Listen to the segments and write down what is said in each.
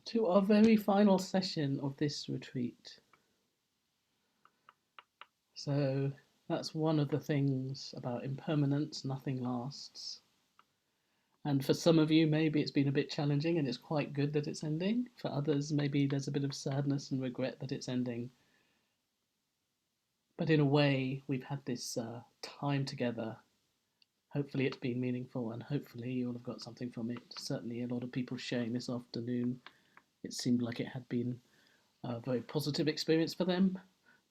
to our very final session of this retreat. So that's one of the things about impermanence, nothing lasts. And for some of you, maybe it's been a bit challenging and it's quite good that it's ending. For others, maybe there's a bit of sadness and regret that it's ending. But in a way, we've had this time together. Hopefully, it's been meaningful and hopefully, you'll have got something from it. Certainly, a lot of people sharing this afternoon, it seemed like it had been a very positive experience for them.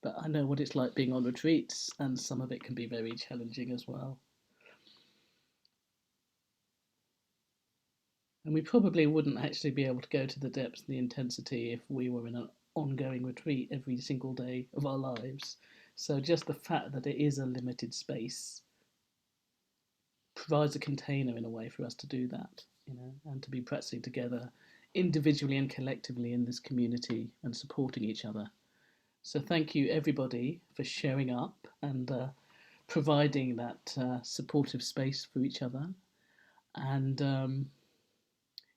But I know what it's like being on retreats, and some of it can be very challenging as well. And we probably wouldn't actually be able to go to the depths and the intensity if we were in an ongoing retreat every single day of our lives. So just the fact that it is a limited space provides a container in a way for us to do that, and to be practicing together individually and collectively in this community and supporting each other. So thank you everybody for showing up and providing that supportive space for each other. And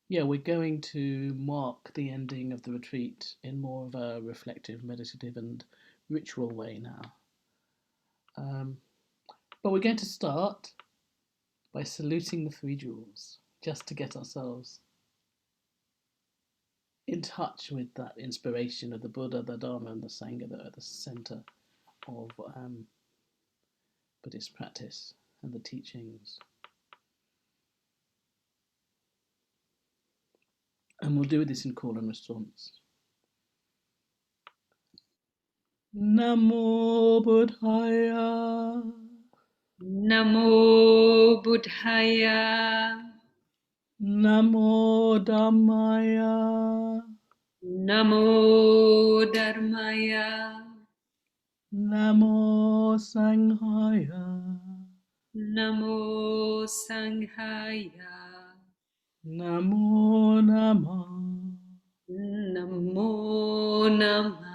yeah, we're going to mark the ending of the retreat in more of a reflective, meditative, and ritual way now. But we're going to start by saluting the three jewels, just to get ourselves in touch with that inspiration of the Buddha, the Dharma, and the Sangha that are at the center of Buddhist practice and the teachings. And we'll do this in call and response. Namo Buddhaya. Namo Buddhaya. Namo Dhammaya. Namo Dharmaya. Namo Sanghaya. Namo Sanghaya. Namo Namah. Namo Namah.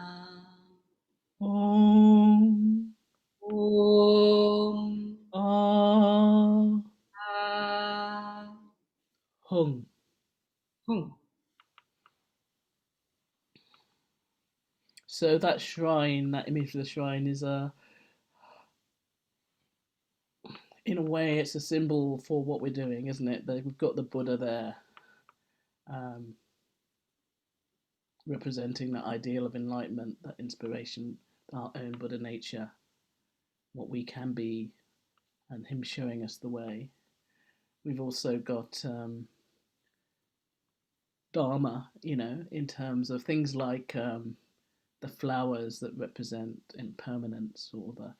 Om. Om. Ah. Ah. Hung. Hum. So that shrine, that image of the shrine is in a way, it's a symbol for what we're doing, isn't it? That we've got the Buddha there, um, representing that ideal of enlightenment, that inspiration, our own Buddha nature, what we can be, and him showing us the way. We've also got Dharma, in terms of things like the flowers that represent impermanence, or the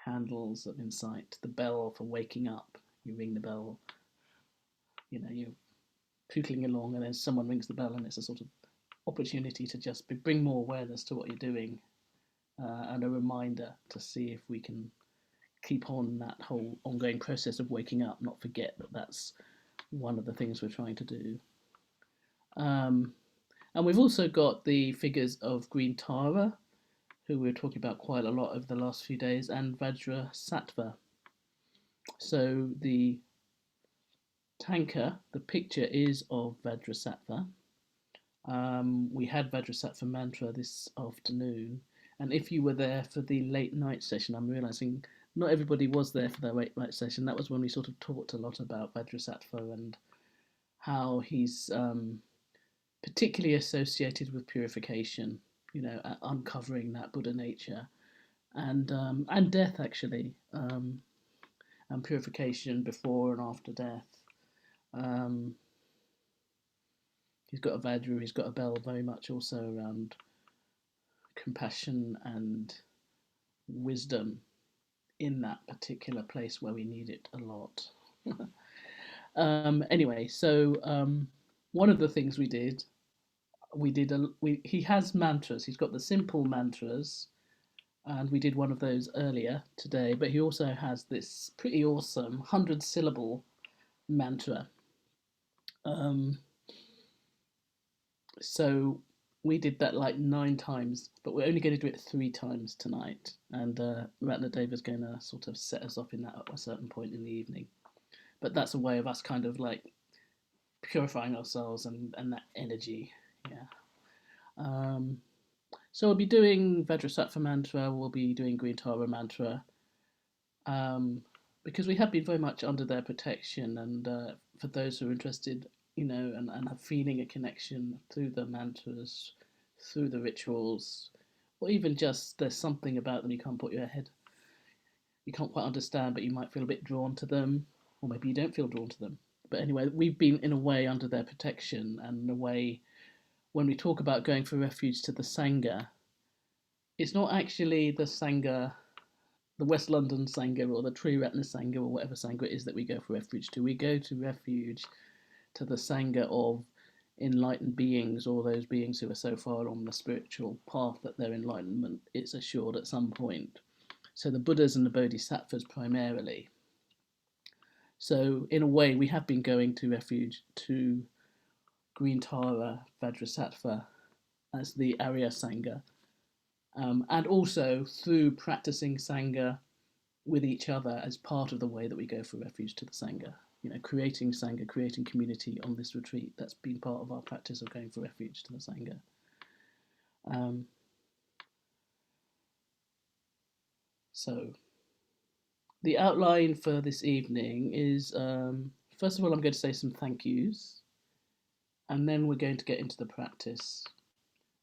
candles of insight, the bell for waking up. You ring the bell, you're pootling along, and then someone rings the bell, and it's a sort of opportunity to just bring more awareness to what you're doing, and a reminder to see if we can keep on that whole ongoing process of waking up, not forget that that's one of the things we're trying to do. And we've also got the figures of Green Tara, who we were talking about quite a lot over the last few days, and Vajra Sattva. So the tanka, the picture is of Vajrasattva. We had Vajrasattva mantra this afternoon, and if you were there for the late night session, I'm realizing not everybody was there for the late night session. That was when we sort of talked a lot about Vajrasattva and how he's particularly associated with purification, uncovering that Buddha nature, and death actually, and purification before and after death. He's got a Vajra, he's got a bell, very much also around compassion and wisdom in that particular place where we need it a lot. Anyway, so one of the things he has mantras. He's got the simple mantras, and we did one of those earlier today. But he also has this pretty awesome 100-syllable mantra. So we did that like 9 times, but we're only going to do it 3 times tonight. And Ratnadeva's going to sort of set us off in that at a certain point in the evening. But that's a way of us kind of like purifying ourselves and that energy. Yeah. Um, so we'll be doing Vajrasattva mantra, we'll be doing Green Tara mantra, um, because we have been very much under their protection. And for those who are interested, and are feeling a connection through the mantras, through the rituals, or even just there's something about them you can't quite understand, but you might feel a bit drawn to them, or maybe you don't feel drawn to them. But anyway, we've been in a way under their protection, and in a way, when we talk about going for refuge to the Sangha, it's not actually the Sangha, the West London Sangha or the Triratna Sangha or whatever Sangha it is that we go for refuge to. We go to refuge to the Sangha of enlightened beings, or those beings who are so far on the spiritual path that their enlightenment is assured at some point. So the Buddhas and the Bodhisattvas primarily. So in a way, we have been going to refuge to Green Tara Vajrasattva as the Arya Sangha, and also through practicing Sangha with each other as part of the way that we go for refuge to the Sangha. Creating Sangha, creating community on this retreat. That's been part of our practice of going for refuge to the Sangha. Um, so the outline for this evening is, first of all, I'm going to say some thank yous, and then we're going to get into the practice.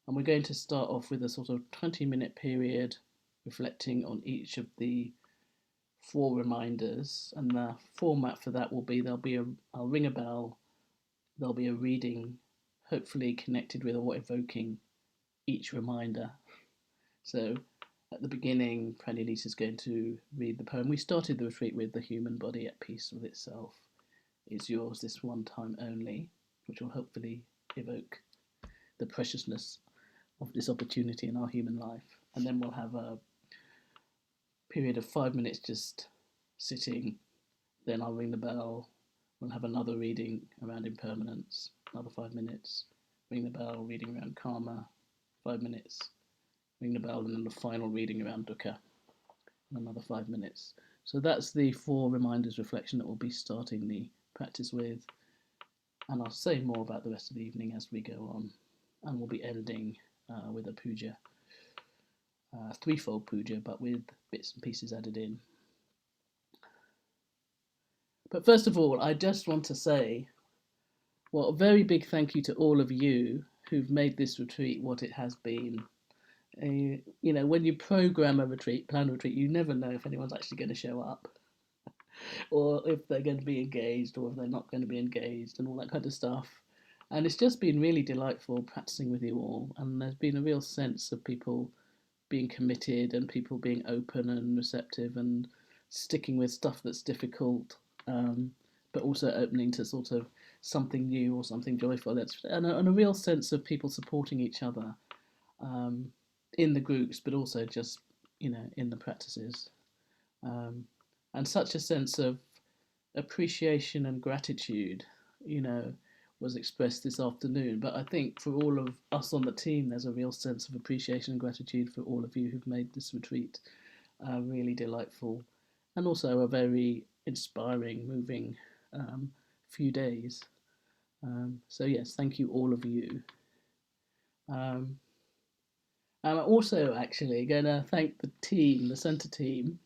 And we're going to start off with a sort of 20-minute period reflecting on each of the 4 reminders. And the format for that will be I'll ring a bell, there'll be a reading, hopefully connected with or evoking each reminder. So at the beginning, Pranilisa is going to read the poem. We started the retreat with "The human body at peace with itself is yours this one time only," which will hopefully evoke the preciousness of this opportunity in our human life. And then we'll have a period of 5 minutes just sitting. Then I'll ring the bell. We'll have another reading around impermanence, another 5 minutes. Ring the bell, reading around karma, 5 minutes. Ring the bell, and then the final reading around dukkha, another 5 minutes. So that's the 4 reminders reflection that we'll be starting the practice with. And I'll say more about the rest of the evening as we go on. And we'll be ending with a puja, threefold puja, but with bits and pieces added in. But first of all, I just want to say, well, a very big thank you to all of you who've made this retreat what it has been. When you program a retreat, plan a retreat, you never know if anyone's actually going to show up, or if they're going to be engaged, or if they're not going to be engaged, and all that kind of stuff. And it's just been really delightful practicing with you all, and there's been a real sense of people being committed and people being open and receptive and sticking with stuff that's difficult, but also opening to sort of something new or something joyful. And a real sense of people supporting each other in the groups, but also just in the practices, and such a sense of appreciation and gratitude, was expressed this afternoon. But I think for all of us on the team, there's a real sense of appreciation and gratitude for all of you who've made this retreat really delightful, and also a very inspiring, moving few days. So yes, thank you all of you. I'm also actually going to thank the team, the centre team.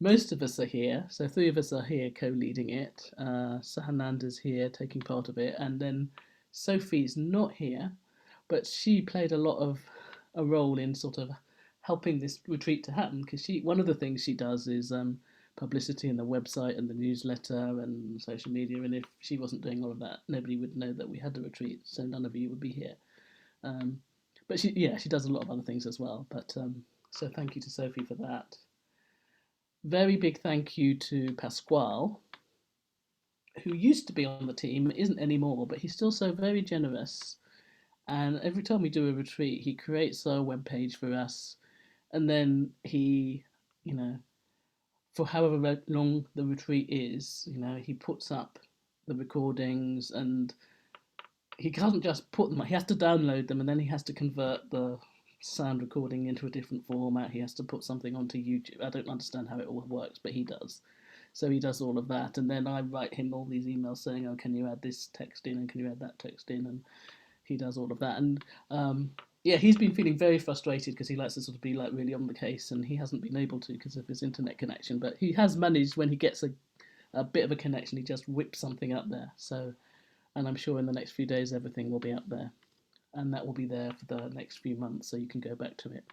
Most of us are here, so 3 of us are here co-leading it. Sahananda's here taking part of it, and then Sophie's not here, but she played a role in sort of helping this retreat to happen, because one of the things she does is publicity in the website and the newsletter and social media, and if she wasn't doing all of that, nobody would know that we had the retreat, so none of you would be here. But she does a lot of other things as well. But so thank you to Sophie for that. Very big thank you to Pasquale, who used to be on the team, isn't anymore, but he's still so very generous. And every time we do a retreat, he creates a webpage for us, and then he, for however long the retreat is, he puts up the recordings, and he can't just put them, he has to download them, and then he has to convert the sound recording into a different format. He has to put something onto YouTube. I don't understand how it all works, but he does. So he does all of that, and then I write him all these emails saying, "Oh, can you add this text in, and can you add that text in?" And he does all of that. And yeah, he's been feeling very frustrated because he likes to sort of be like really on the case, and he hasn't been able to because of his internet connection. But he has managed when he gets a bit of a connection, he just whips something up there. So, and I'm sure in the next few days everything will be up there, and that will be there for the next few months, so you can go back to it.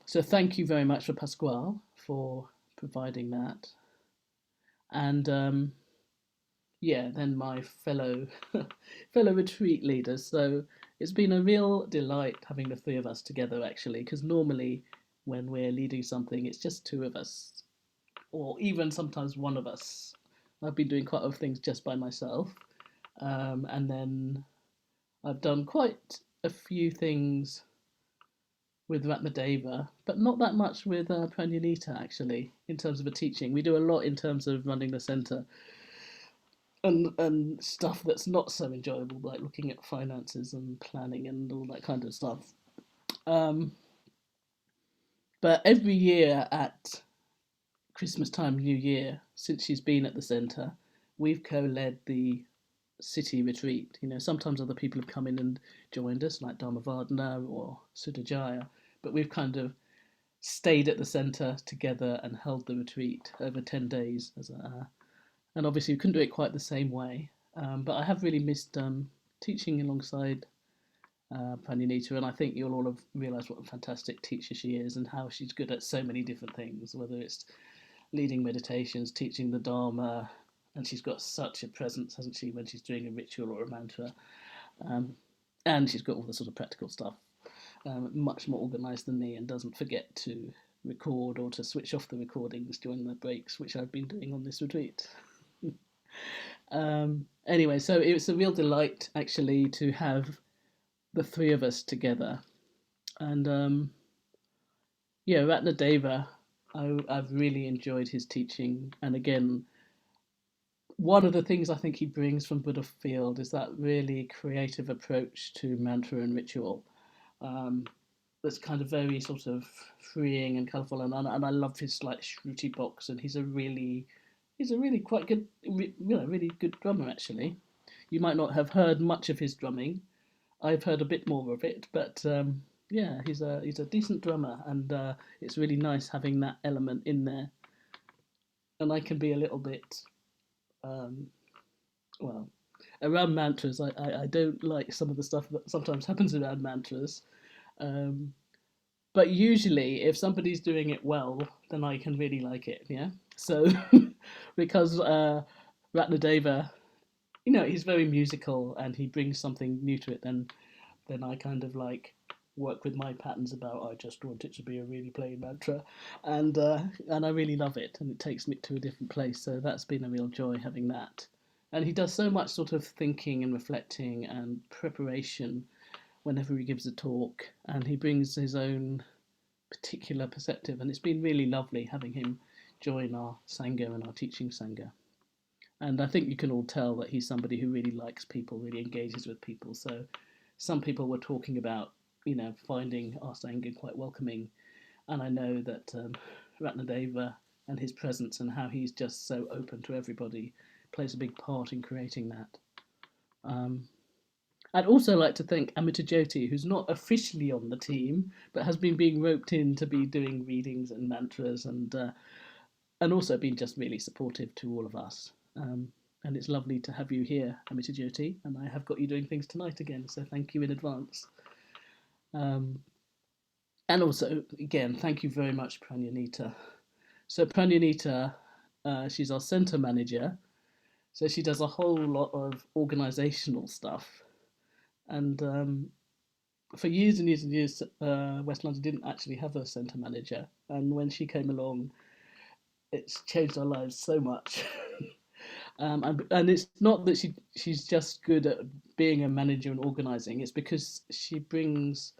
So thank you very much for Pasquale for providing that, and yeah, then my fellow fellow retreat leaders. So it's been a real delight having the three of us together actually, because normally when we're leading something, it's just two of us, or even sometimes one of us. I've been doing quite a lot of things just by myself, and then I've done quite a few things with Ratmadeva, but not that much with Pranyanita actually. In terms of the teaching, we do a lot in terms of running the center, and stuff that's not so enjoyable, like looking at finances and planning and all that kind of stuff. Um, but every year at Christmas time, New Year, since she's been at the centre, we've co-led the city retreat. You know, sometimes other people have come in and joined us, like Dharmavardhana or Sudhajaya, but we've kind of stayed at the centre together and held the retreat over 10 days. And obviously, we couldn't do it quite the same way. But I have really missed teaching alongside Pranyanita, and I think you'll all have realised what a fantastic teacher she is and how she's good at so many different things, whether it's leading meditations, teaching the Dharma, and she's got such a presence, hasn't she, when she's doing a ritual or a mantra. Um, and she's got all the sort of practical stuff, much more organised than me, and doesn't forget to record or to switch off the recordings during the breaks, which I've been doing on this retreat. Anyway, so it was a real delight actually to have the three of us together. And yeah, Ratnadeva, I've really enjoyed his teaching. And again, one of the things I think he brings from Buddha Field is that really creative approach to mantra and ritual. Um, that's kind of very sort of freeing and colourful, and I love his like shruti box, and he's a really quite good, really good drummer actually. You might not have heard much of his drumming. I've heard a bit more of it, but yeah, he's a decent drummer, and it's really nice having that element in there. And I can be a little bit um, well around mantras. I don't like some of the stuff that sometimes happens around mantras. Um, but usually, if somebody's doing it well, then I can really like it. Yeah. So because Ratnadeva, you know, he's very musical and he brings something new to it, then I kind of like work with my patterns about I just want it to be a really plain mantra, and I really love it, and it takes me to a different place. So that's been a real joy having that. And he does so much sort of thinking and reflecting and preparation whenever he gives a talk, and he brings his own particular perspective, and it's been really lovely having him join our sangha and our teaching sangha. And I think you can all tell that he's somebody who really likes people, really engages with people. So some people were talking about, you know, finding our sangha quite welcoming, and I know that Ratnadeva and his presence and how he's just so open to everybody plays a big part in creating that. Um, I'd also like to thank Amita Jyoti, who's not officially on the team, but has been being roped in to be doing readings and mantras, and also been just really supportive to all of us. And it's lovely to have you here, Amita Jyoti, and I have got you doing things tonight again, so thank you in advance. Um, and also, again, thank you very much, Pranyanita. So Pranyanita, she's our centre manager, so she does a whole lot of organisational stuff. And for years and years and years, West London didn't actually have a centre manager, and when she came along, it's changed our lives so much. And it's not that she's just good at being a manager and organising. It's because she brings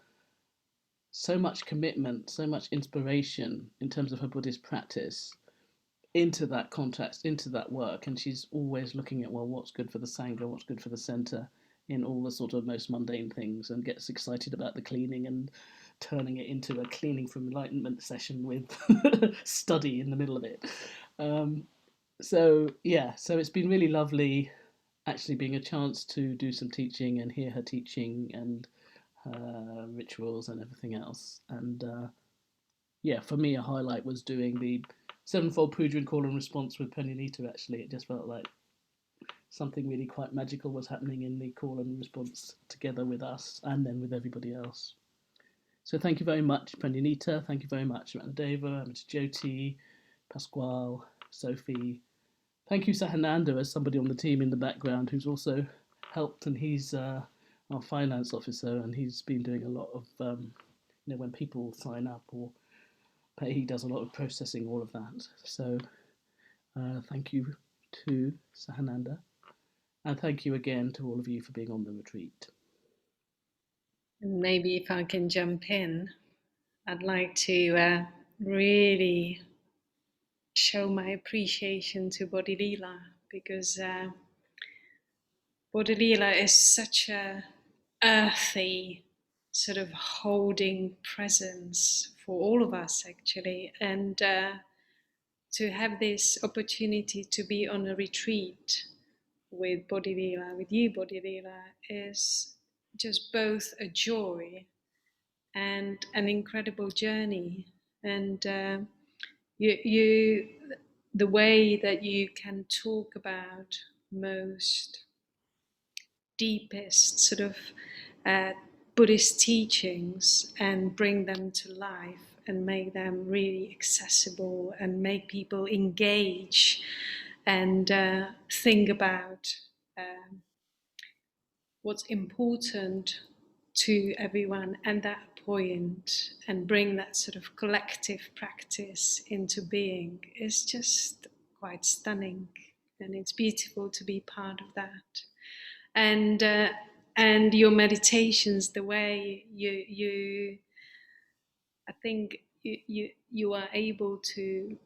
so much commitment, so much inspiration in terms of her Buddhist practice into that context, into that work, and she's always looking at, well, what's good for the sangha, what's good for the centre, in all the sort of most mundane things, and gets excited about the cleaning and turning it into a cleaning for enlightenment session with study in the middle of it. Um, so yeah, so it's been really lovely actually being a chance to do some teaching and hear her teaching and her rituals and everything else. And yeah, for me, a highlight was doing the sevenfold puja and call and response with Pranyanita. Actually, it just felt like something really quite magical was happening in the call and response together with us and then with everybody else. So thank you very much, Pranyanita. Thank you very much, Ranadeva, Jyoti, Pasquale, Sophie. Thank you, Sahananda, as somebody on the team in the background who's also helped, and he's our finance officer, and he's been doing a lot of, when people sign up or pay, he does a lot of processing, all of that. So thank you to Sahananda, and thank you again to all of you for being on the retreat. And maybe if I can jump in, I'd like to really show my appreciation to Bodhilila, because Bodhilila is such a earthy sort of holding presence for all of us, actually. And to have this opportunity to be on a retreat with Bodhilila, with you, Bodhilila, is just both a joy and an incredible journey. And you, the way that you can talk about most deepest sort of uh, Buddhist teachings and bring them to life and make them really accessible and make people engage and think about um, what's important to everyone at that point and bring that sort of collective practice into being is just quite stunning, and it's beautiful to be part of that. And and your meditations, the way you I think you are able to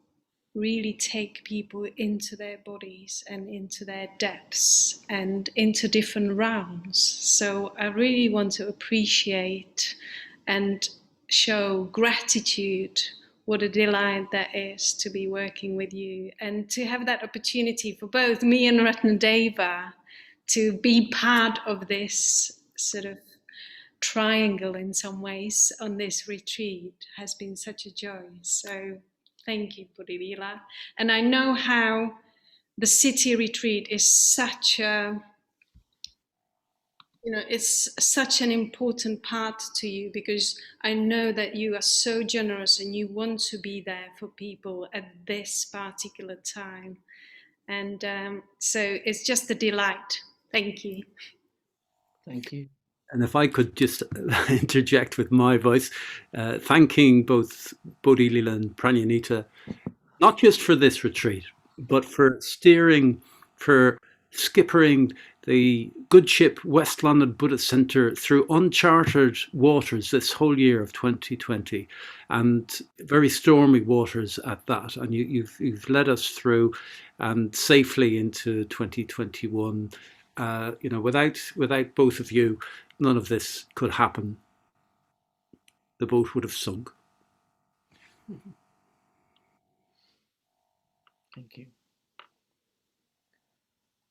really take people into their bodies and into their depths and into different realms. So I really want to appreciate and show gratitude. What a delight that is to be working with you and to have that opportunity for both me and Ratnadeva to be part of this sort of triangle in some ways on this retreat has been such a joy. So thank you, Purivila. And I know how the city retreat is such a, it's such an important part to you, because I know that you are so generous and you want to be there for people at this particular time. And so it's just a delight. Thank you. Thank you. And if I could just interject with my voice, thanking both Bodhilila and Pranyanita, not just for this retreat, but for steering, for skippering the good ship West London Buddhist Centre through uncharted waters this whole year of 2020, and very stormy waters at that. And you've led us through and safely into 2021. Without both of you, none of this could happen. The boat would have sunk. Thank you.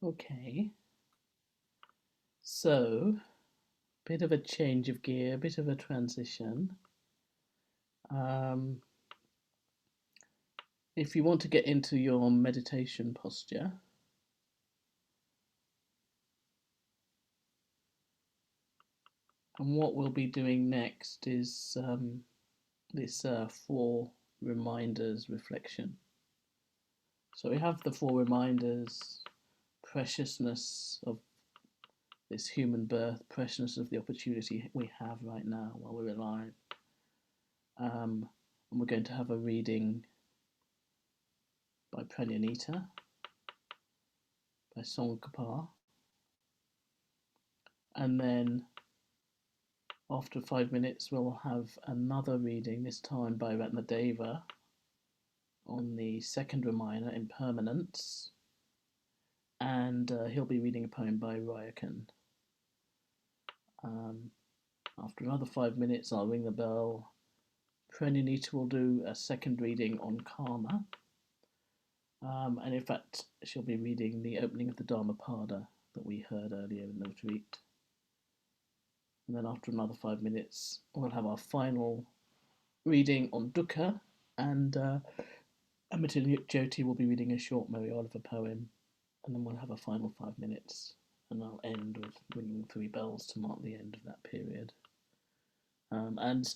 Okay. So, bit of a change of gear, bit of a transition. If you want to get into your meditation posture, and what we'll be doing next is this 4 reminders reflection. So we have the 4 reminders: preciousness of this human birth, preciousness of the opportunity we have right now while we're alive. And we're going to have a reading by Pranyanita, by Songkapa, and then after 5 minutes we'll have another reading, this time by Ratnadeva, on the second reminder, impermanence, and he'll be reading a poem by Ryakan. After another 5 minutes I'll ring the bell. Pranyanita will do a second reading on karma, and in fact she'll be reading the opening of the Dhammapada that we heard earlier in the retreat. And then after another 5 minutes, we'll have our final reading on dukkha, and Amita Jyoti will be reading a short Mary Oliver poem, and then we'll have a final 5 minutes, and I'll end with ringing 3 bells to mark the end of that period. And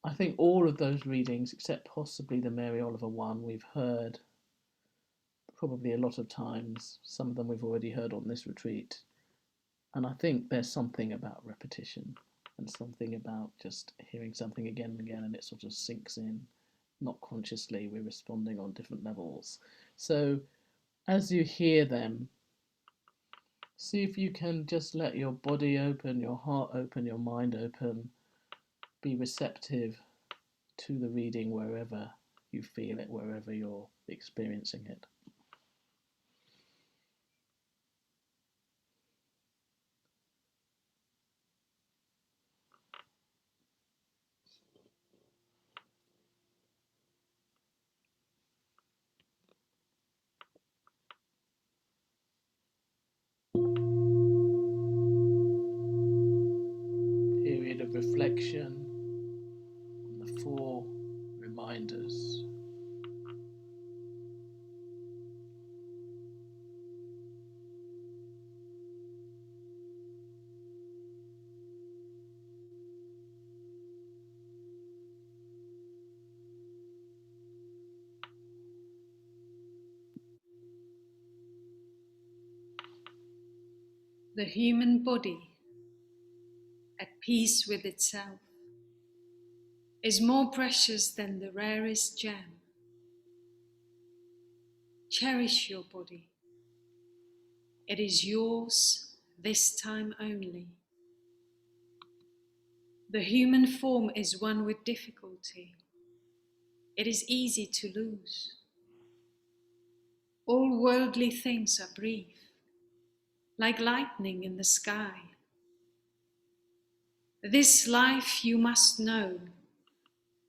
I think all of those readings, except possibly the Mary Oliver one, we've heard probably a lot of times. Some of them we've already heard on this retreat. And I think there's something about repetition and something about just hearing something again and again, and it sort of sinks in. Not consciously, we're responding on different levels. So as you hear them, see if you can just let your body open, your heart open, your mind open, be receptive to the reading wherever you feel it, wherever you're experiencing it. Period of reflection on the 4 reminders. The human body, at peace with itself, is more precious than the rarest gem. Cherish your body. It is yours this time only. The human form is one with difficulty. It is easy to lose. All worldly things are brief, like lightning in the sky. This life you must know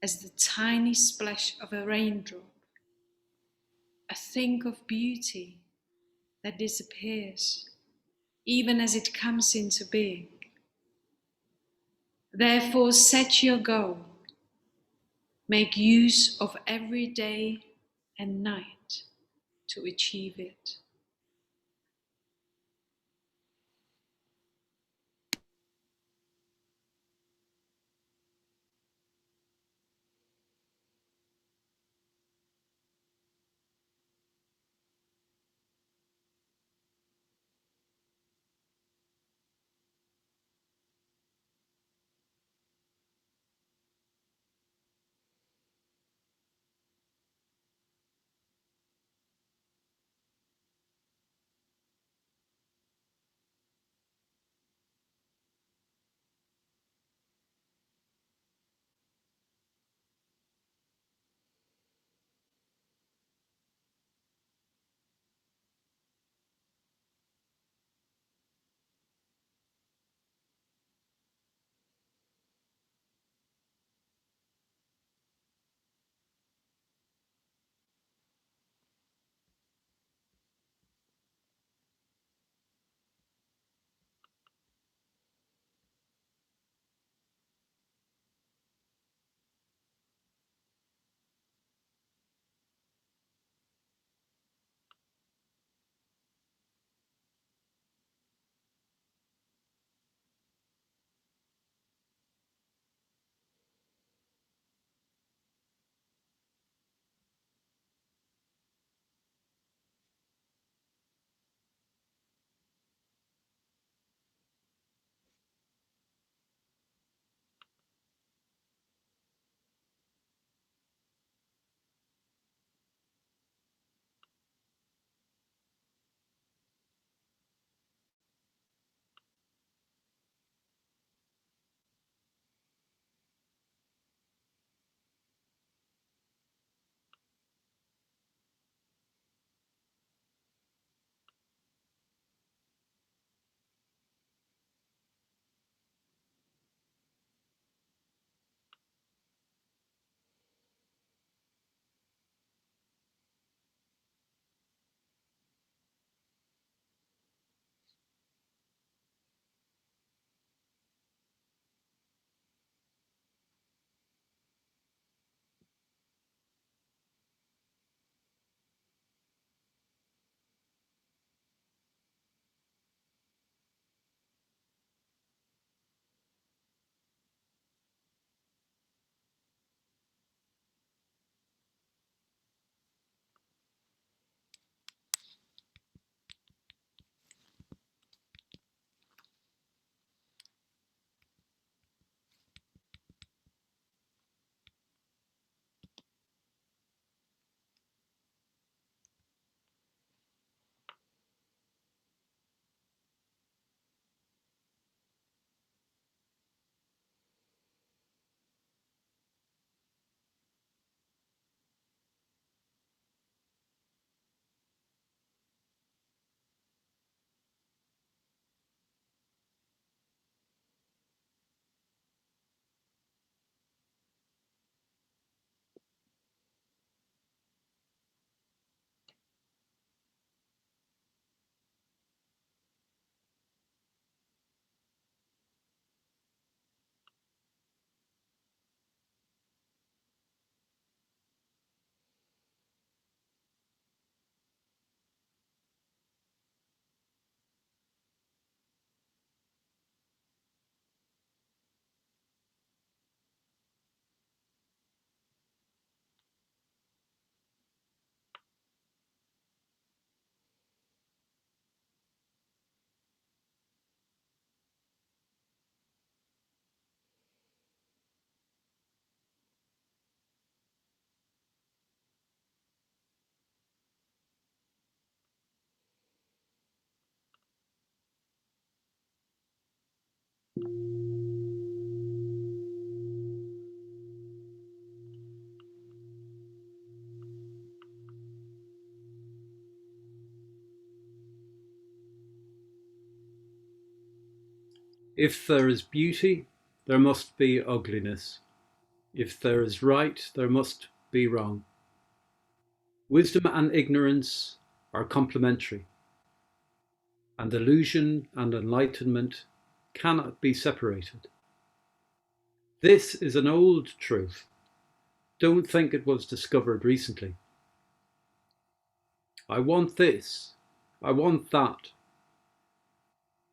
as the tiny splash of a raindrop, a thing of beauty that disappears even as it comes into being. Therefore, set your goal. Make use of every day and night to achieve it. If there is beauty, there must be ugliness. If there is right, there must be wrong. Wisdom and ignorance are complementary, and illusion and enlightenment cannot be separated. This is an old truth. Don't think it was discovered recently. I want this, I want that,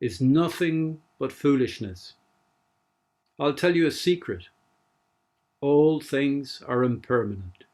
is nothing but foolishness. I'll tell you a secret. All things are impermanent.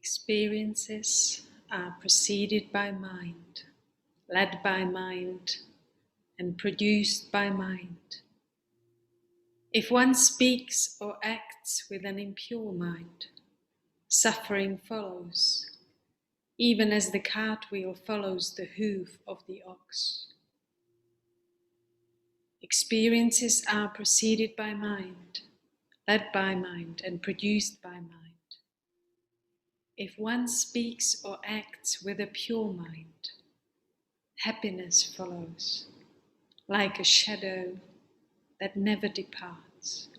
Experiences are preceded by mind, led by mind, and produced by mind. If one speaks or acts with an impure mind, suffering follows. even as the cartwheel follows the hoof of the ox. Experiences are preceded by mind, led by mind, and produced by mind. If one speaks or acts with a pure mind, happiness follows, like a shadow that never departs.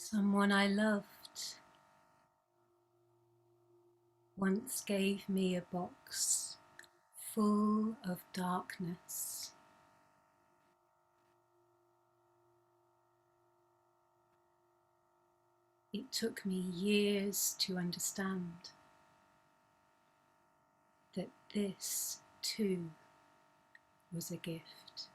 Someone I loved once gave me a box full of darkness. It took me years to understand that this too was a gift.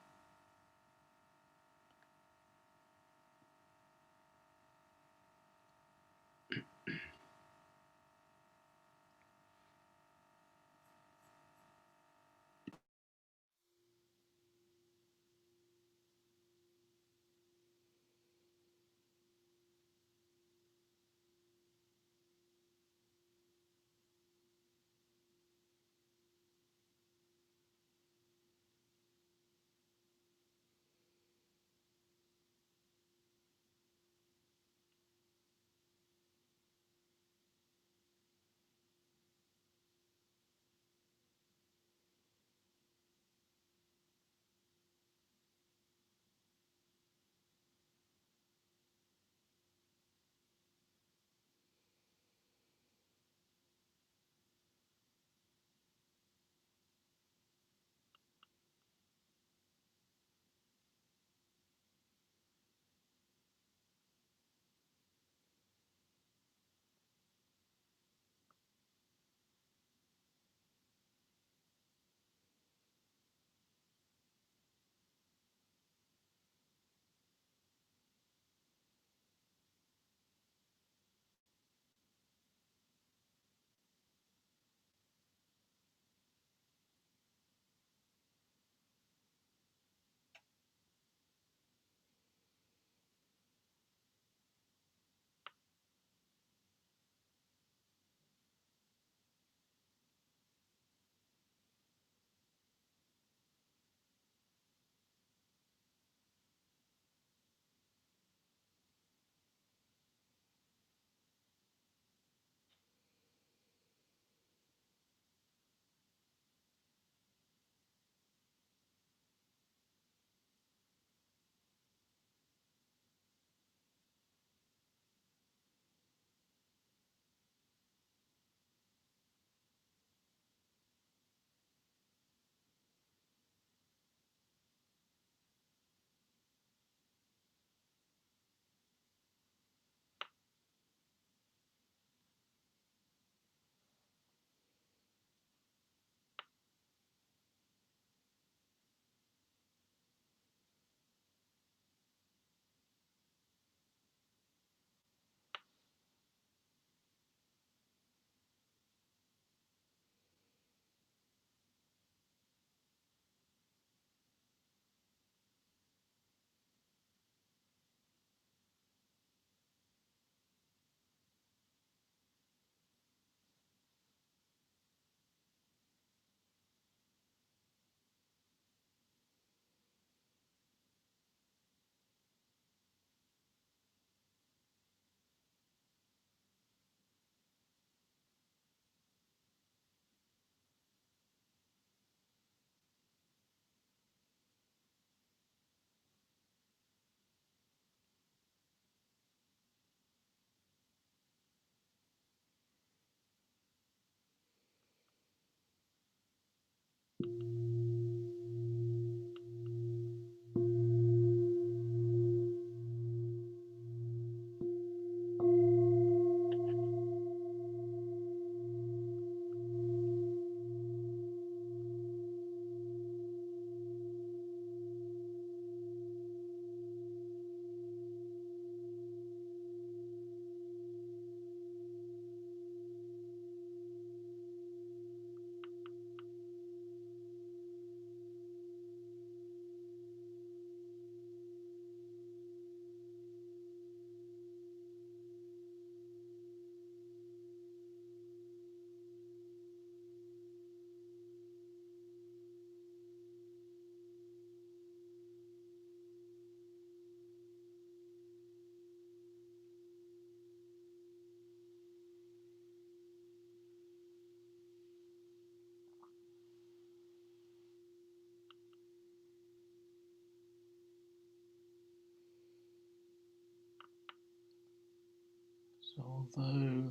So, although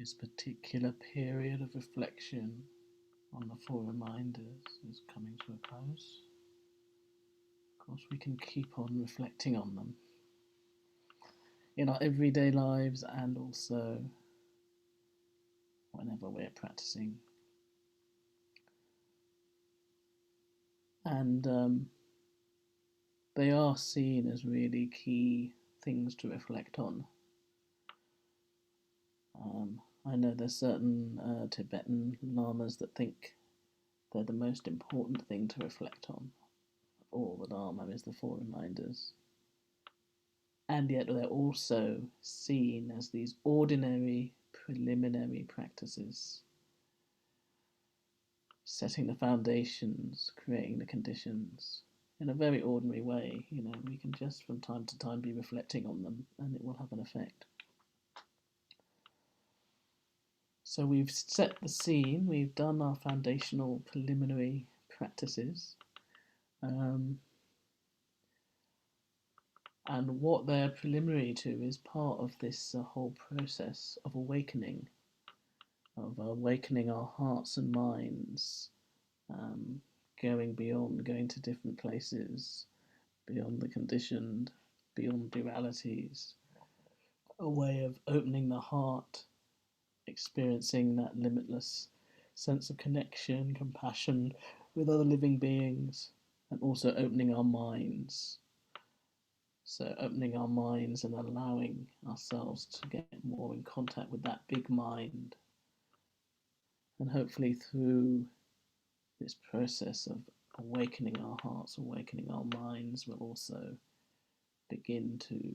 this particular period of reflection on the four reminders is coming to a close, of course, we can keep on reflecting on them in our everyday lives and also whenever we're practicing. And they are seen as really key things to reflect on. I know there's certain Tibetan lamas that think they're the most important thing to reflect on. All the Dharma is the four reminders. And yet they're also seen as these ordinary preliminary practices, setting the foundations, creating the conditions in a very ordinary way. You know, we can just from time to time be reflecting on them and it will have an effect. So we've set the scene, we've done our foundational preliminary practices. And what they're preliminary to is part of this whole process of awakening our hearts and minds, going beyond, going to different places, beyond the conditioned, beyond dualities, a way of opening the heart, experiencing that limitless sense of connection, compassion with other living beings, and also opening our minds. So opening our minds and allowing ourselves to get more in contact with that big mind. And hopefully through this process of awakening our hearts, awakening our minds, we'll also begin to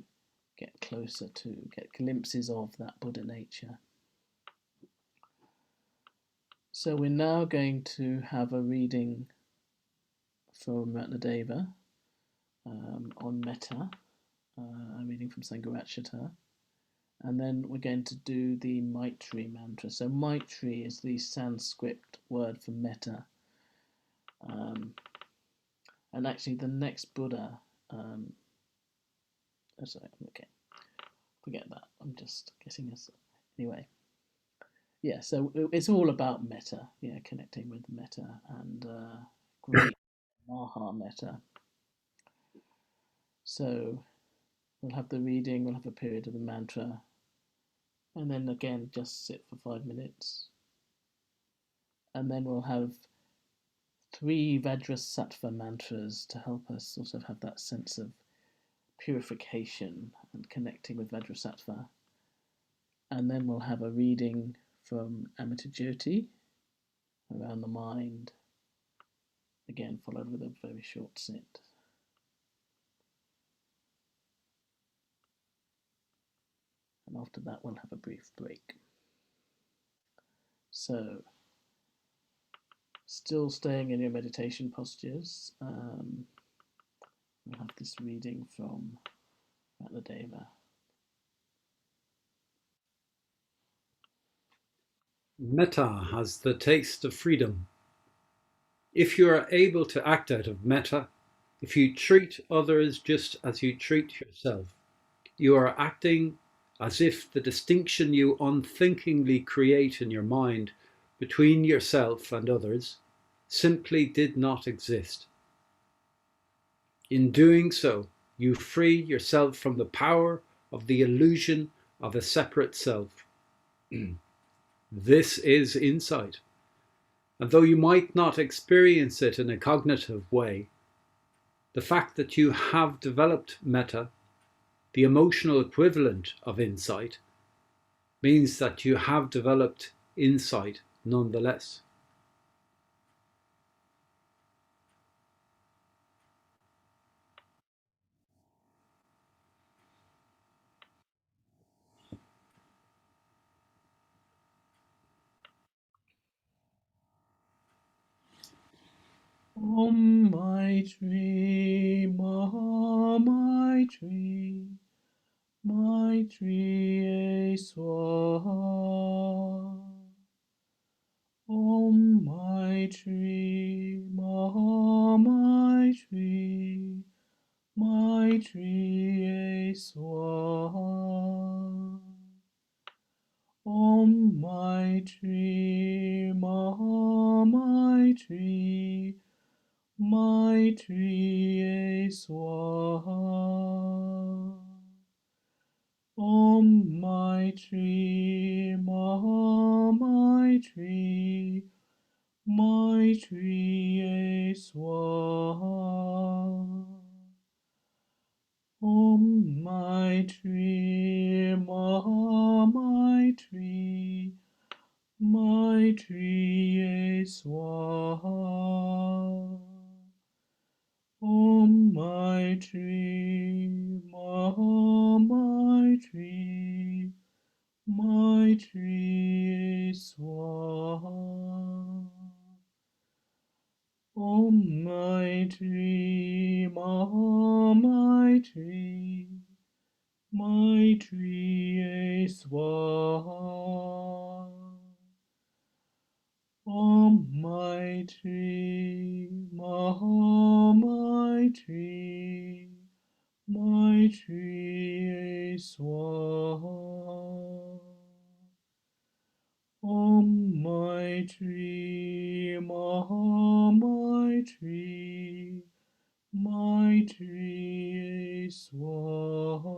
get closer to, get glimpses of that Buddha nature. So we're now going to have a reading from Ratnadeva on metta, a reading from Sangharakshita, and then we're going to do the Maitri mantra. So Maitri is the Sanskrit word for metta. And actually the next Buddha, sorry, okay, forget that, I'm just getting us, anyway. Yeah, so it's all about metta, yeah, connecting with metta and great Maha metta. So we'll have the reading, we'll have a period of the mantra, and then again just sit for 5 minutes. And then we'll have 3 Vajrasattva mantras to help us sort of have that sense of purification and connecting with Vajrasattva. And then we'll have a reading from Amitabha around the mind, again followed with a very short sit. And after that we'll have a brief break. So, still staying in your meditation postures, we'll have this reading from Ratnadeva. Metta has the taste of freedom. If you are able to act out of metta, if you treat others just as you treat yourself, you are acting as if the distinction you unthinkingly create in your mind between yourself and others simply did not exist. In doing so, you free yourself from the power of the illusion of a separate self. This is insight. And though you might not experience it in a cognitive way, the fact that you have developed metta, the emotional equivalent of insight, means that you have developed insight nonetheless. Om Maitri, Maha Maitri, Maitri Swaha. Om Maitri, Maha Maitri, Maitri Swaha. Om Maitri Maha Maitri Maitri Swaha. Om Maitri Maha Maitri Maitri Swaha. Om Maitri Maha Maitri Maitri Swaha. Om Maitri Maha Maitri Maitri Swaha. Om Maitri Maha Maitri Maitri Swaha. Om Maitri Maha Maitri Maitri Swaha. Om Maitri Maha Maitri Maitri Swaha.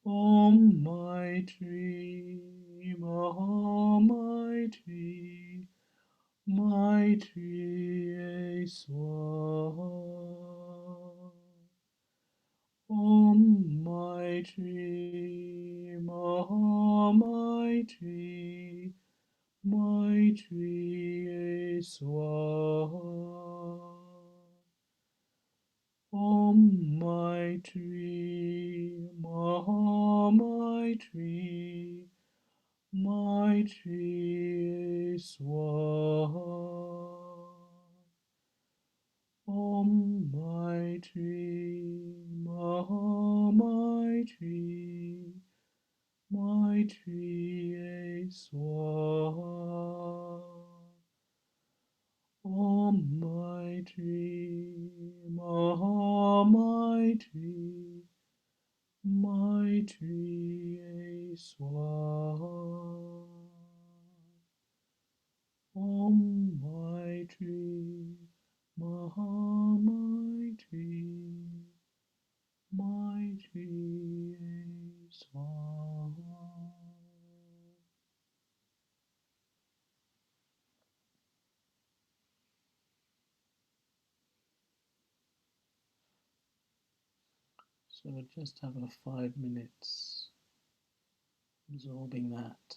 Om Maitri Maha Maitri Maitri Swaha. Om Maitri Maha Maitri Maitri Swaha. Om Maitri Maha Maitri Maitri Swaha. Om Maitri Maha Maitri Maitri Swaha. Om Maitri Maha Maitri Maitri Swaha. Om Maitri Maha Maitri Maitri Swaha. So we're just having a 5 minutes absorbing that.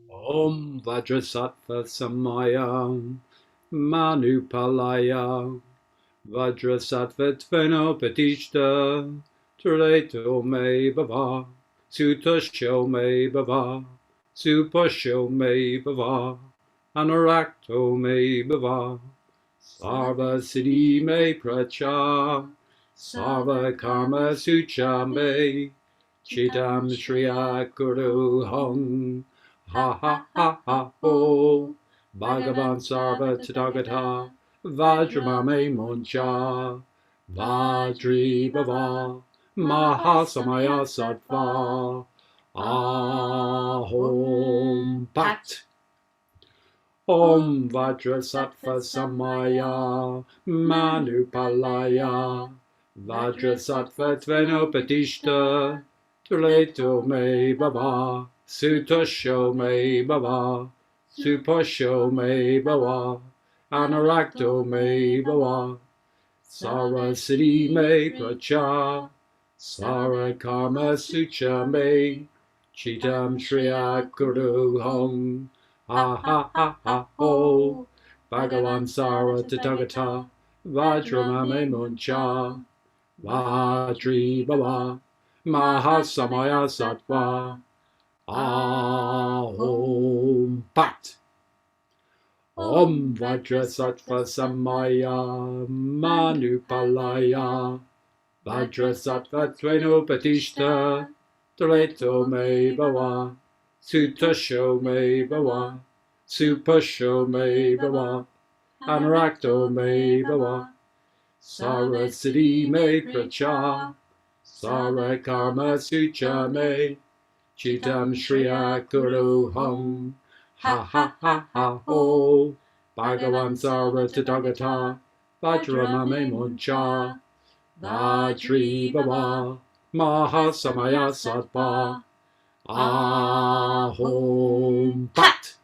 Om Vajrasattva Samayam Manupalaya Vajrasattva Tveno Patishta Tuleto Me Bhava Sutasho Me Bhava Supasho Me Bhava Anurakto Me Bhava Sarva Siddhi Me Pracha Sarva Karma Sucha Me Chitam Shriya Kuru Hong Ha ha ha ha ho Bhagavan Sarva Tathagata Vajramame Moncha Vajri Bhava Mahasamaya Sattva Ahom Pat Om Vajrasattva Samaya Manupalaya Vajrasattva Tvenopatishta Tuleto Me Bhava Sutasho Me Bhava Supasho Me Bhava Anurakto Me Bhava Sarasiddhi Me Pracha Sara Karma Sucha Me Chitam Shriya Kuru Hong Ha ha ha ha ho Bhagavan Sara Tathagata Vajramame Muncha Vajri Bhava Mahasamaya Sattva Ahom Pat Om Vajrasattva Samaya Manupalaya Vajrasattva Tvenopatishta Tuleto Me Bhava Sutasho Me Bhava Supasho Me Bhava Anurakto Me Bhava Sarasiddhi Me Pracha Sara Karma Sucha Me Chitam Shriya Kuru Hum Ha ha ha ha ho Bhagavan Sarva Tathagata Vajramame Muncha Vajri Bhava Mahasamaya Sattva Ahom Pat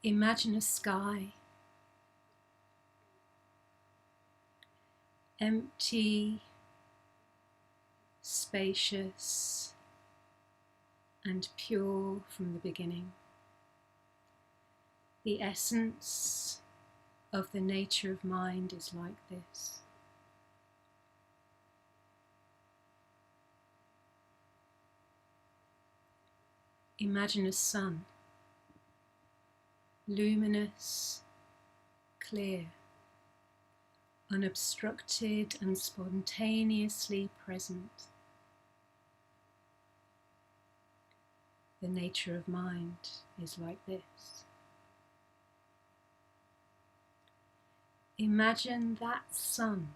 Imagine a sky, empty, spacious, and pure from the beginning. The essence of the nature of mind is like this. Imagine a sun, luminous, clear, unobstructed and spontaneously present. The nature of mind is like this. Imagine that sun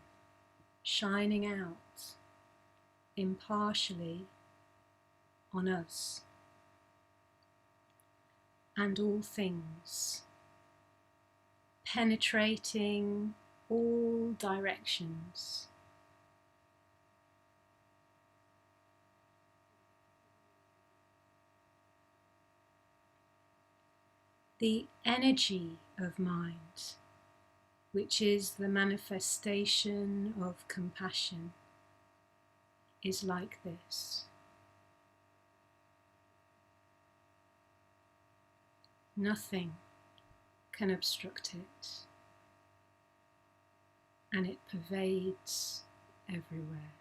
shining out impartially on us and all things, penetrating all directions. The energy of mind, which is the manifestation of compassion, is like this. Nothing can obstruct it, and it pervades everywhere.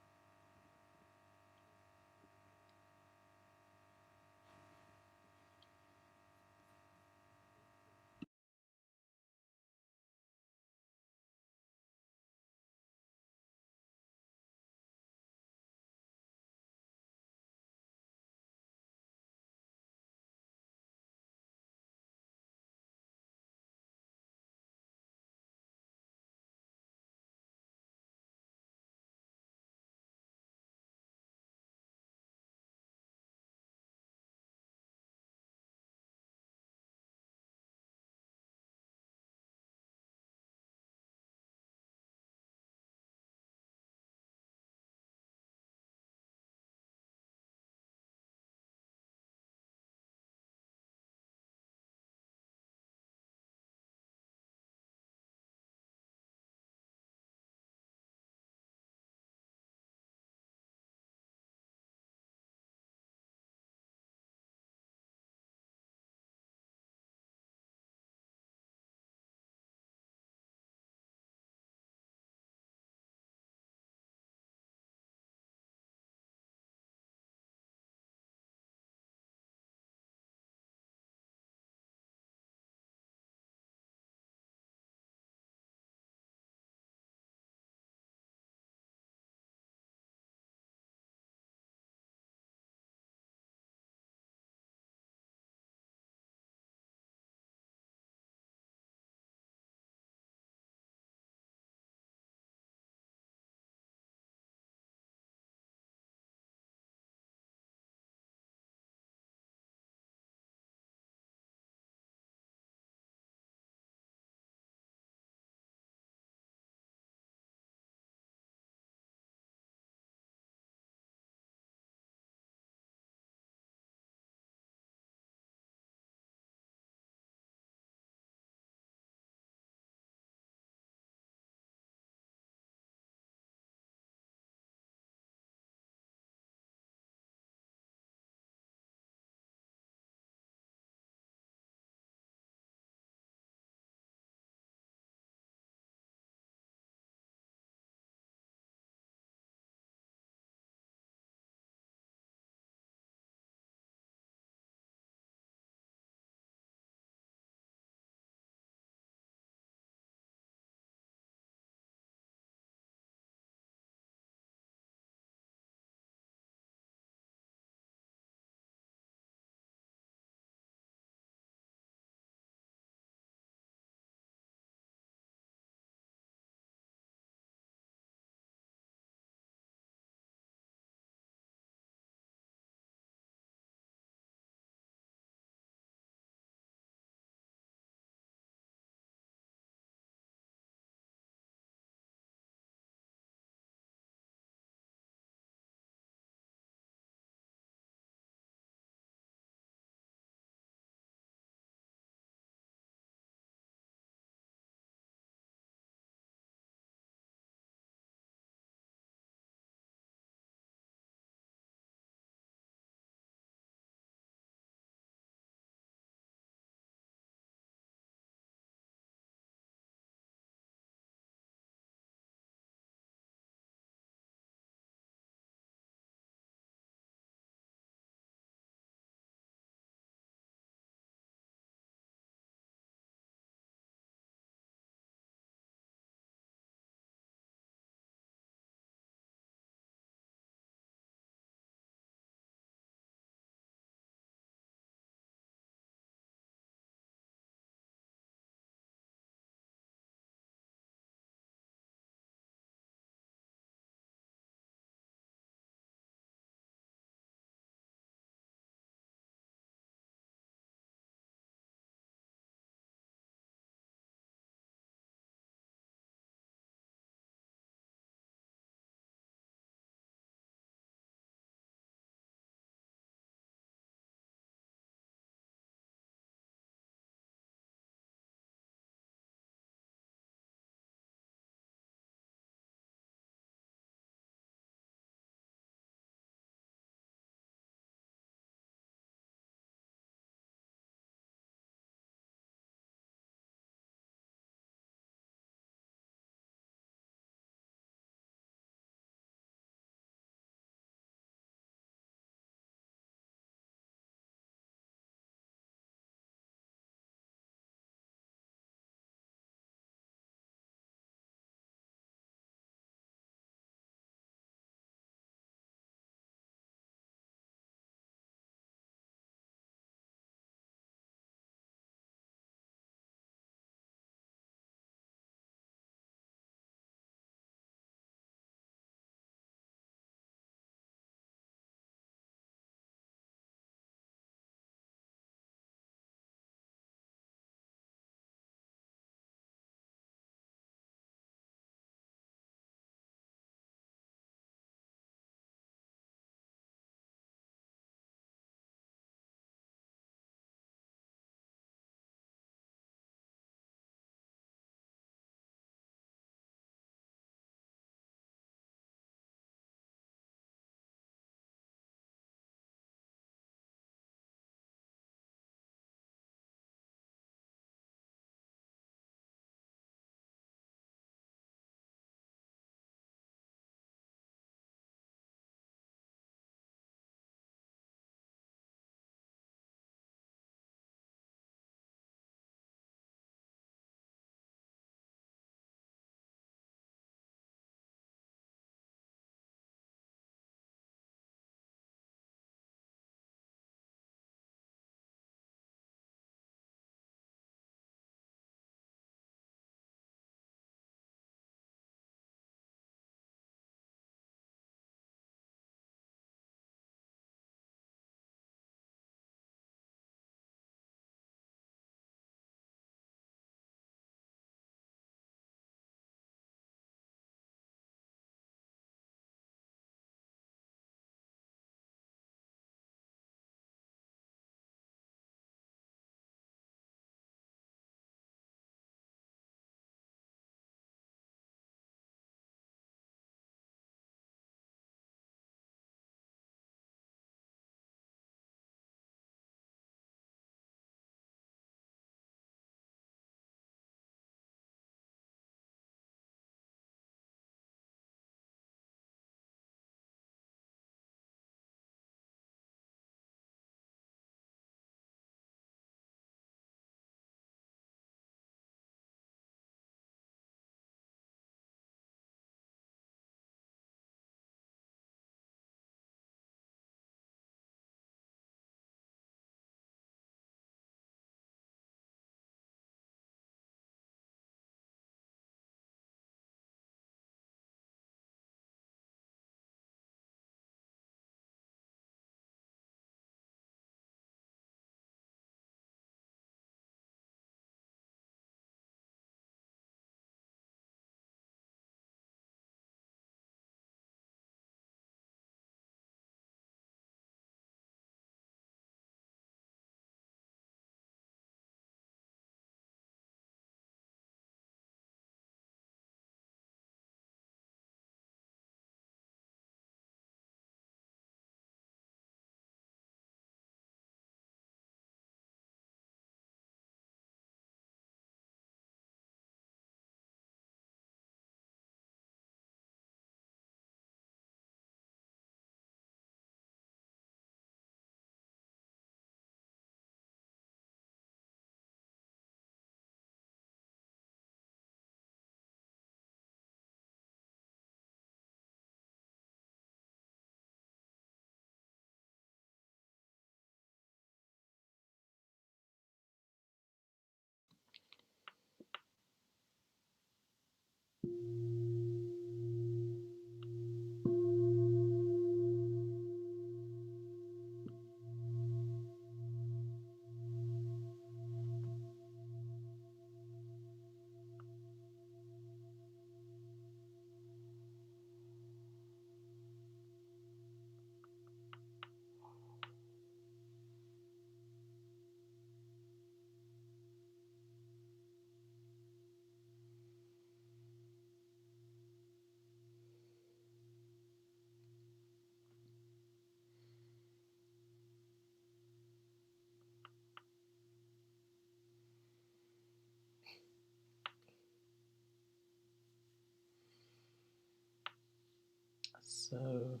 So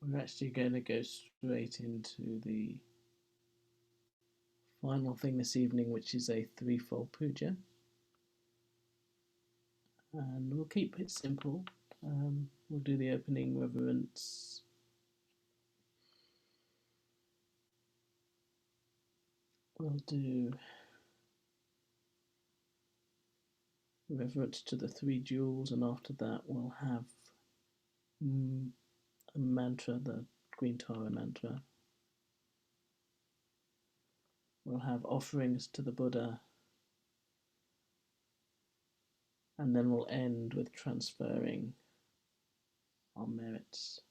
we're actually going to go straight into the final thing this evening, which is a threefold puja. And we'll keep it simple. We'll do the opening reverence. We'll do reverence to the three jewels, and after that we'll have a mantra, the Green Tara mantra. We'll have offerings to the Buddha, and then we'll end with transferring our merits.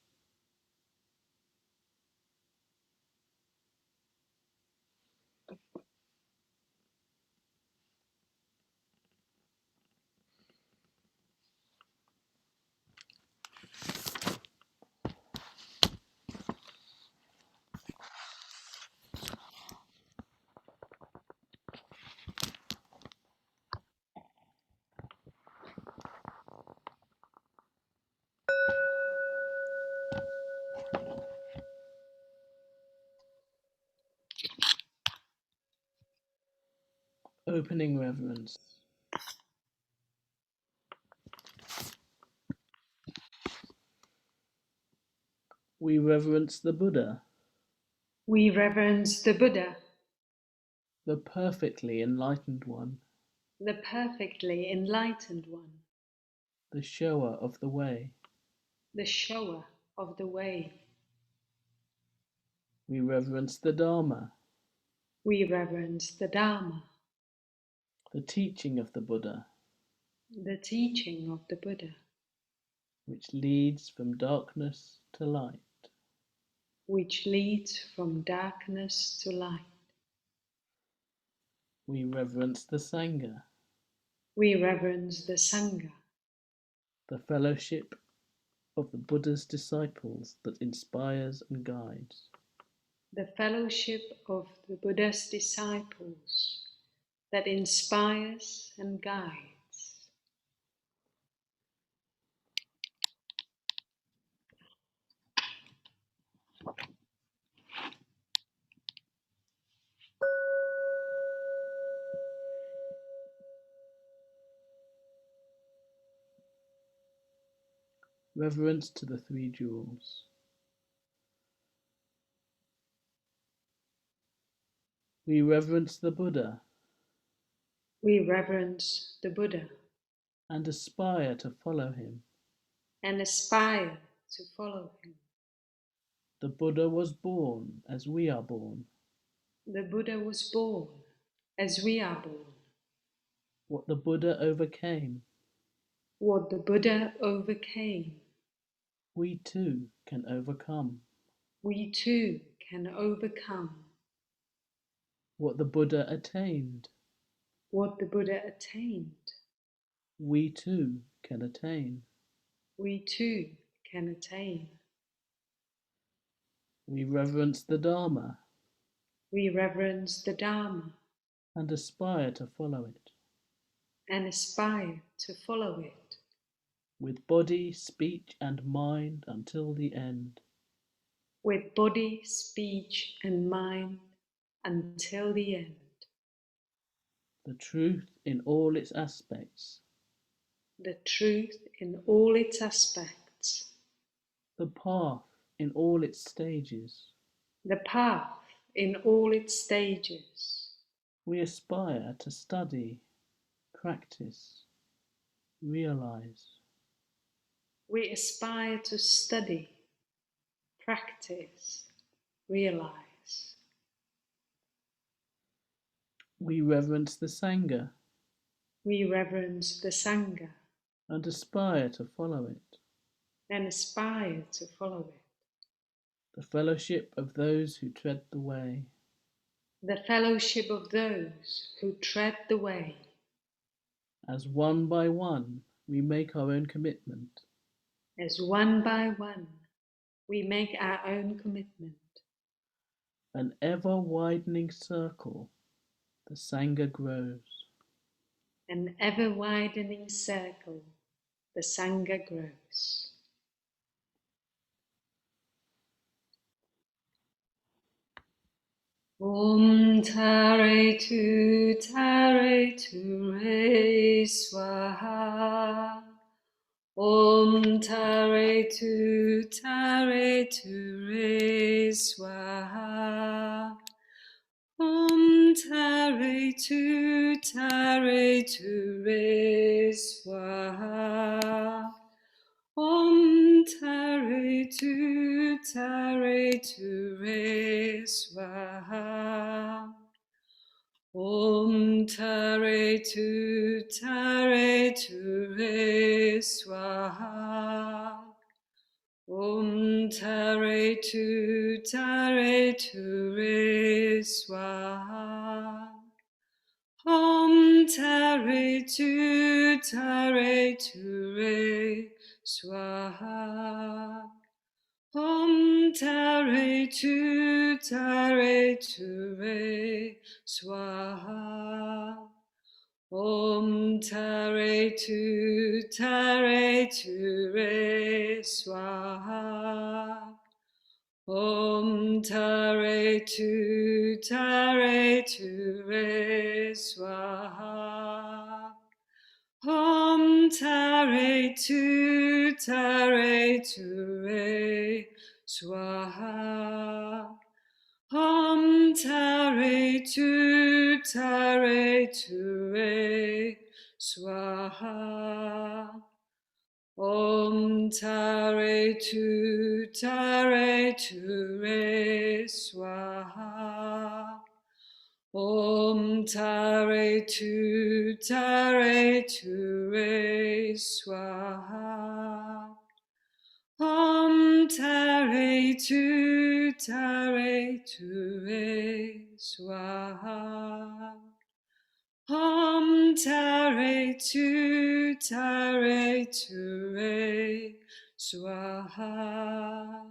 Opening reverence. We reverence the Buddha, We reverence the Buddha, the perfectly enlightened one, the perfectly enlightened one, the shower of the way. the shower of the way. We reverence the Dharma, We reverence the Dharma, the teaching of the Buddha, the teaching of the Buddha, which leads from darkness to light. which leads from darkness to light. We reverence the Sangha, We reverence the Sangha, the fellowship of the Buddha's disciples that inspires and guides. the fellowship of the Buddha's disciples that inspires and guides. Reverence to the three jewels. We reverence the Buddha We reverence the Buddha and aspire to follow him. and aspire to follow him. The Buddha was born as we are born. The Buddha was born as we are born. What the Buddha overcame, What the Buddha overcame, we too can overcome. we too can overcome. What the Buddha attained, What the Buddha attained, we too can attain. we too can attain. We reverence the Dharma We reverence the Dharma and aspire to follow it. and aspire to follow it With body, speech, and mind until the end. with body, speech, and mind until the end. The truth in all its aspects. The truth in all its aspects. The path in all its stages. The path in all its stages. We aspire to study, practice, realize. We aspire to study, practice, realize. We reverence the Sangha We reverence the Sangha and aspire to follow it. and aspire to follow it. The fellowship of those who tread the way. The fellowship of those who tread the way. As one by one we make our own commitment. As one by one we make our own commitment. An ever-widening circle, the Sangha grows. An ever-widening circle, the Sangha grows. Om Tare Tu Re Swaha. Om Tare Tu Re Swaha. Om Tare Tu Re Swaha. Om Tare Tu Re Swaha. Om Tare Tu Re Swaha. Om Tare Tu Re Swaha. Om Tare Tu Re Swaha. Om Tare Tu Re Swaha. Om Tare Tu Re Swaha. Om Tare Tu Re Swaha. Om Tare Tu Re Swaha. Om Tare Tu Re Swaha. Om Tare Tu Re Swaha. Om Tare Tu Re Swaha. Om Tare Tu Re Swaha. Om Tare Tu Re Swaha.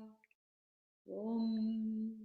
Om.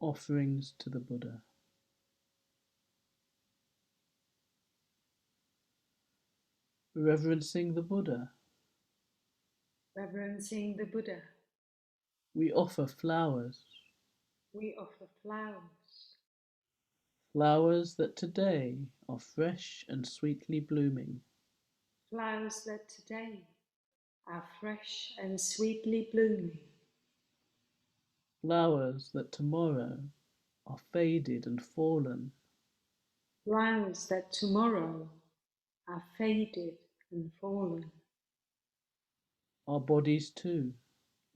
Offerings to the Buddha. Reverencing the Buddha, Reverencing the Buddha, we offer flowers, we offer flowers. flowers that today are fresh and sweetly blooming, Flowers that today are fresh and sweetly blooming. flowers that tomorrow are faded and fallen, Flowers that tomorrow are faded and fallen. our bodies too,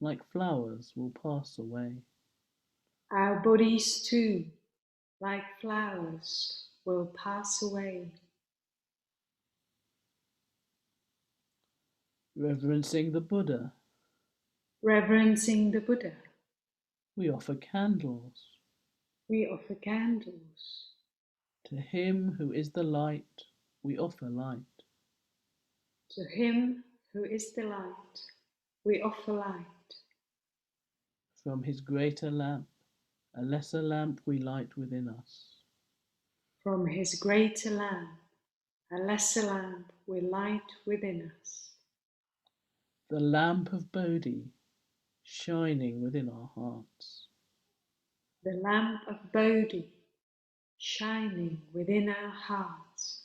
like flowers, will pass away. Our bodies too, like flowers, will pass away. Reverencing the Buddha, Reverencing the Buddha, we offer candles. we offer candles. To him who is the light, we offer light. To him who is the light, we offer light. From his greater lamp, a lesser lamp we light within us. From his greater lamp, a lesser lamp will light within us. The lamp of Bodhi shining within our hearts. The lamp of Bodhi shining within our hearts.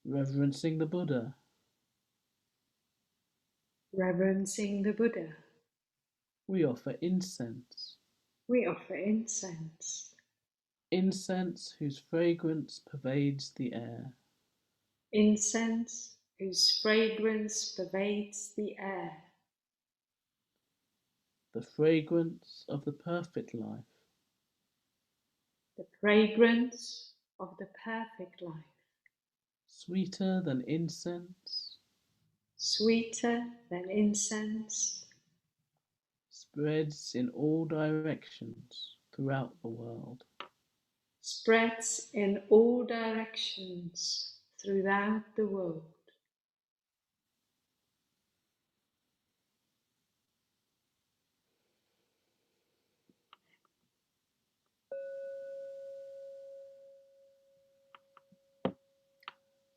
Reverencing the Buddha. Reverencing the Buddha, We offer incense. we offer incense. Incense whose fragrance pervades the air. Incense whose fragrance pervades the air. The fragrance of the perfect life. The fragrance of the perfect life. Sweeter than incense. Sweeter than incense. Spreads in all directions throughout the world. Spreads in all directions throughout the world.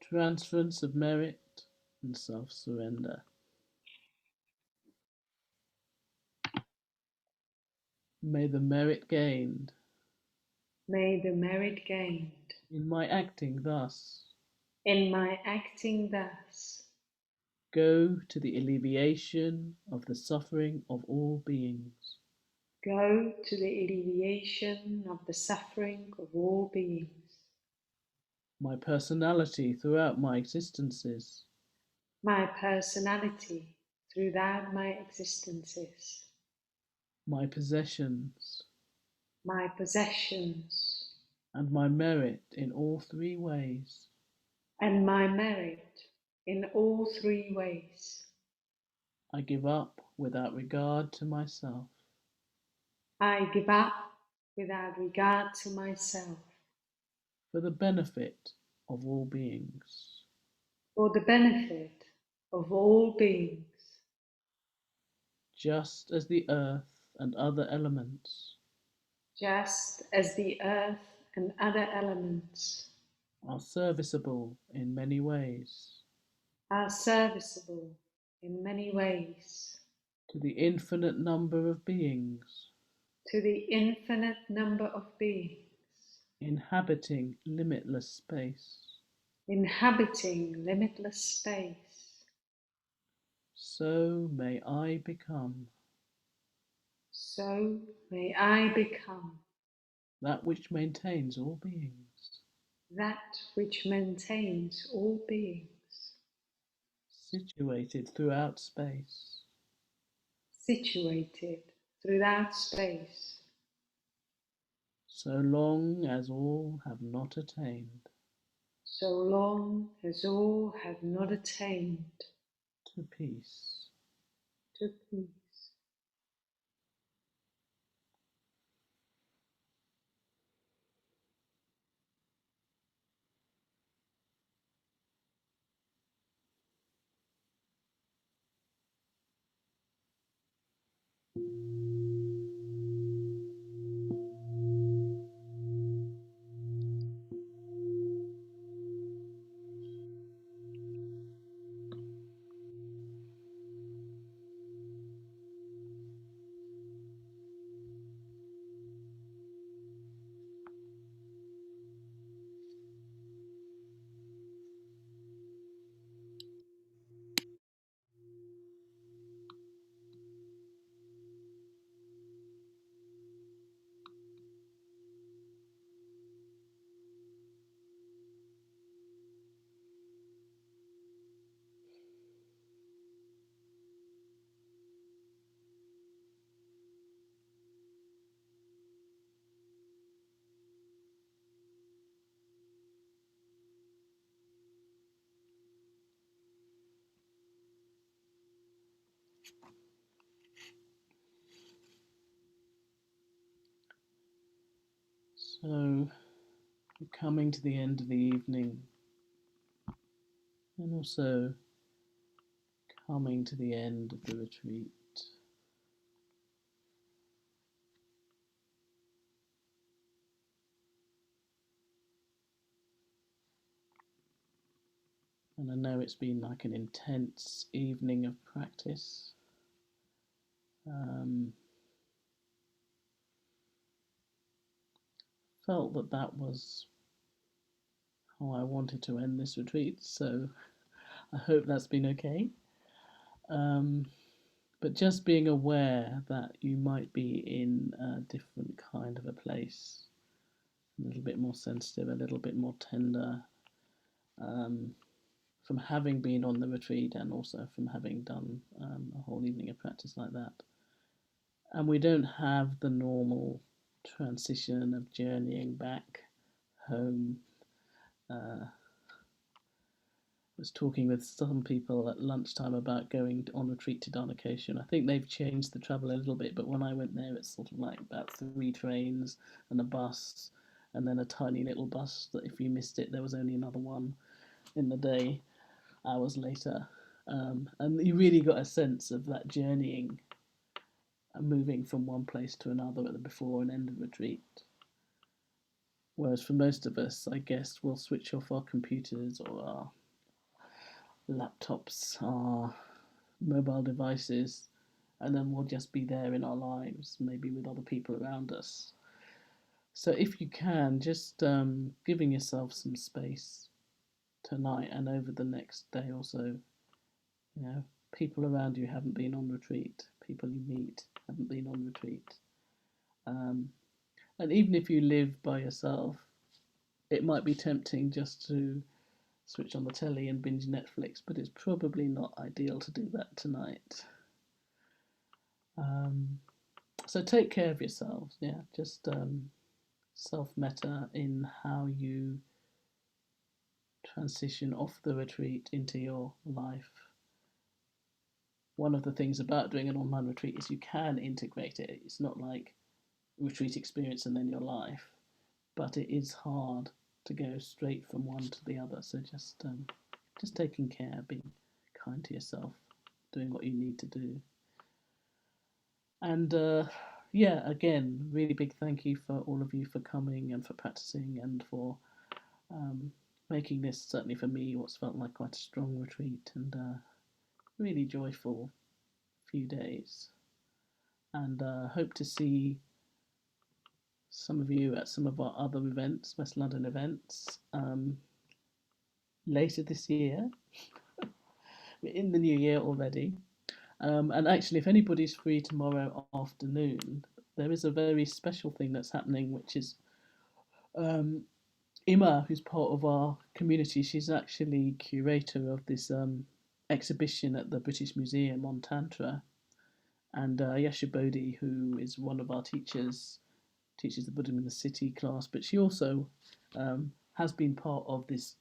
Transference of merit and self-surrender. May the merit gained May the merit gained in my acting thus in my acting thus go to the alleviation of the suffering of all beings. go to the alleviation of the suffering of all beings. My personality throughout my existences, My personality throughout my existences. my possessions, My possessions, and my merit in all three ways. and my merit in all three ways. I give up without regard to myself. I give up without regard to myself, For the benefit of all beings. for the benefit of all beings. Just as the earth and other elements Just as the earth and other elements are serviceable in many ways are serviceable in many ways to the infinite number of beings to the infinite number of beings inhabiting limitless space, inhabiting limitless space, so may I become so may I become that which maintains all beings, that which maintains all beings, situated throughout space, situated throughout space, so long as all have not attained so long as all have not attained to peace. to peace. So we're coming to the end of the evening and also coming to the end of the retreat. And I know it's been like an intense evening of practice. Felt that was how I wanted to end this retreat, so I hope that's been okay. But just being aware that you might be in a different kind of a place, a little bit more sensitive, a little bit more tender, from having been on the retreat and also from having done a whole evening of practice like that. And we don't have the normal transition of journeying back home. Was talking with some people at lunchtime about going on retreat to Dharmakesha. I think they've changed the travel a little bit, but when I went there, it's sort of like about 3 trains and a bus, and then a tiny little bus that if you missed it, there was only another one in the day, hours later. And you really got a sense of that journeying and moving from one place to another at the before and end of retreat. Whereas for most of us, I guess we'll switch off our computers or our laptops, our mobile devices, and then we'll just be there in our lives, maybe with other people around us. So if you can, just giving yourself some space tonight and over the next day or so, people around you haven't been on retreat, people you meet haven't been on retreat. And even if you live by yourself, it might be tempting just to switch on the telly and binge Netflix, but it's probably not ideal to do that tonight. So take care of yourselves, just self-metta in how you transition off the retreat into your life. One of the things about doing an online retreat is you can integrate it. It's not like retreat experience and then your life, but it is hard to go straight from one to the other. So just taking care, being kind to yourself, doing what you need to do. And again, really big thank you for all of you for coming and for practicing and for making this, certainly for me, what's felt like quite a strong retreat and really joyful few days. And hope to see some of you at some of our other events, West London events, later this year. We're in the new year already. And actually, if anybody's free tomorrow afternoon, there is a very special thing that's happening, which is Ima, who's part of our community, she's actually curator of this exhibition at the British Museum on Tantra. And Yasha Bodhi, who is one of our teachers, teaches the Buddhism in the City class, but she also has been part of this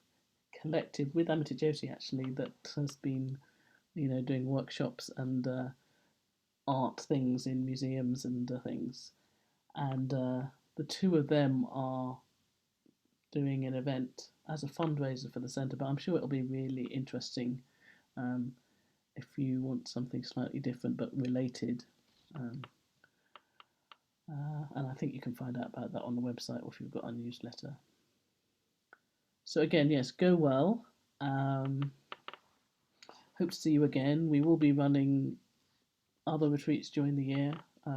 collective with Amita Jyoti, actually, that has been, doing workshops and art things in museums and things. And the two of them are doing an event as a fundraiser for the centre, but I'm sure it'll be really interesting if you want something slightly different but related. And I think you can find out about that on the website or if you've got our newsletter. So again, yes, go well. Hope to see you again. We will be running other retreats during the year.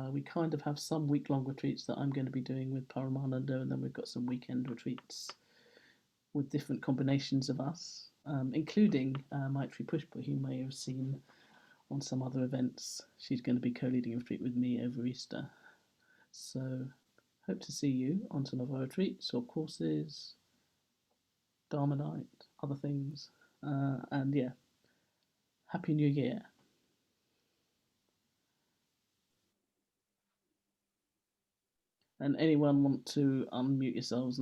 We kind of have some week-long retreats that I'm going to be doing with Paramananda, and then we've got some weekend retreats with different combinations of us, including Maitri Pushpa, who you may have seen on some other events. She's going to be co-leading a retreat with me over Easter. So hope to see you on some of our retreats or courses, Dharma night, other things. And yeah, Happy New Year. And anyone want to unmute yourselves and